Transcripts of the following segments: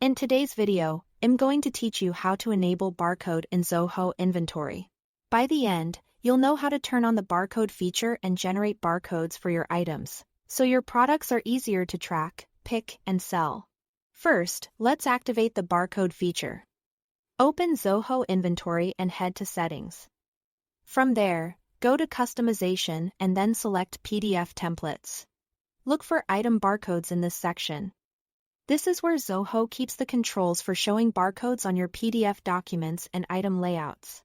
In today's video, I'm going to teach you how to enable barcode in Zoho Inventory. By the end, you'll know how to turn on the barcode feature and generate barcodes for your items, so your products are easier to track, pick, and sell. First, let's activate the barcode feature. Open Zoho Inventory and head to Settings. From there, go to Customization and then select PDF Templates. Look for item barcodes in this section. This is where Zoho keeps the controls for showing barcodes on your PDF documents and item layouts.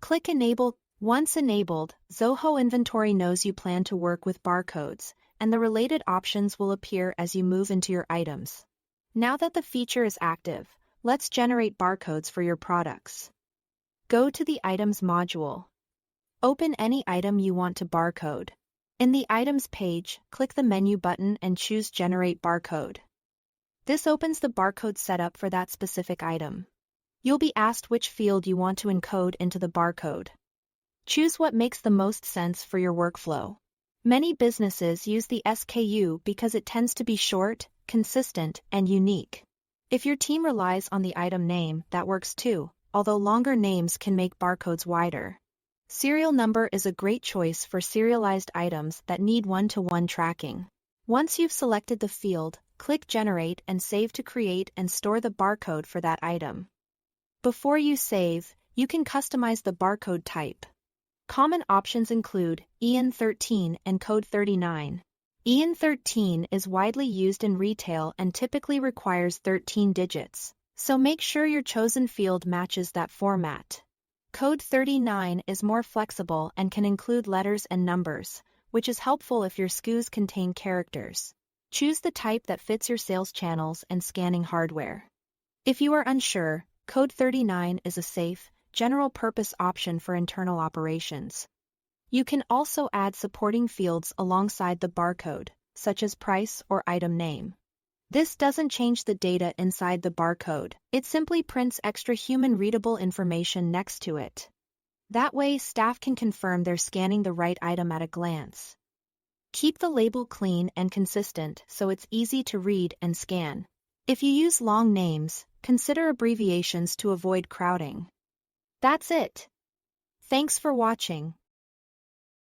Click Enable. Once enabled, Zoho Inventory knows you plan to work with barcodes, and the related options will appear as you move into your items. Now that the feature is active, let's generate barcodes for your products. Go to the Items module. Open any item you want to barcode. In the Items page, click the menu button and choose Generate Barcode. This opens the barcode setup for that specific item. You'll be asked which field you want to encode into the barcode. Choose what makes the most sense for your workflow. Many businesses use the SKU because it tends to be short, consistent, and unique. If your team relies on the item name, that works too, although longer names can make barcodes wider. Serial number is a great choice for serialized items that need one-to-one tracking. Once you've selected the field, click Generate and Save to create and store the barcode for that item. Before you save, you can customize the barcode type. Common options include EN13 and Code 39. EN13 is widely used in retail and typically requires 13 digits, so make sure your chosen field matches that format. Code 39 is more flexible and can include letters and numbers, which is helpful if your SKUs contain characters. Choose the type that fits your sales channels and scanning hardware. If you are unsure, Code 39 is a safe, general-purpose option for internal operations. You can also add supporting fields alongside the barcode, such as price or item name. This doesn't change the data inside the barcode, it simply prints extra human-readable information next to it. That way, staff can confirm they're scanning the right item at a glance. Keep the label clean and consistent so it's easy to read and scan. If you use long names, consider abbreviations to avoid crowding. That's it. Thanks for watching.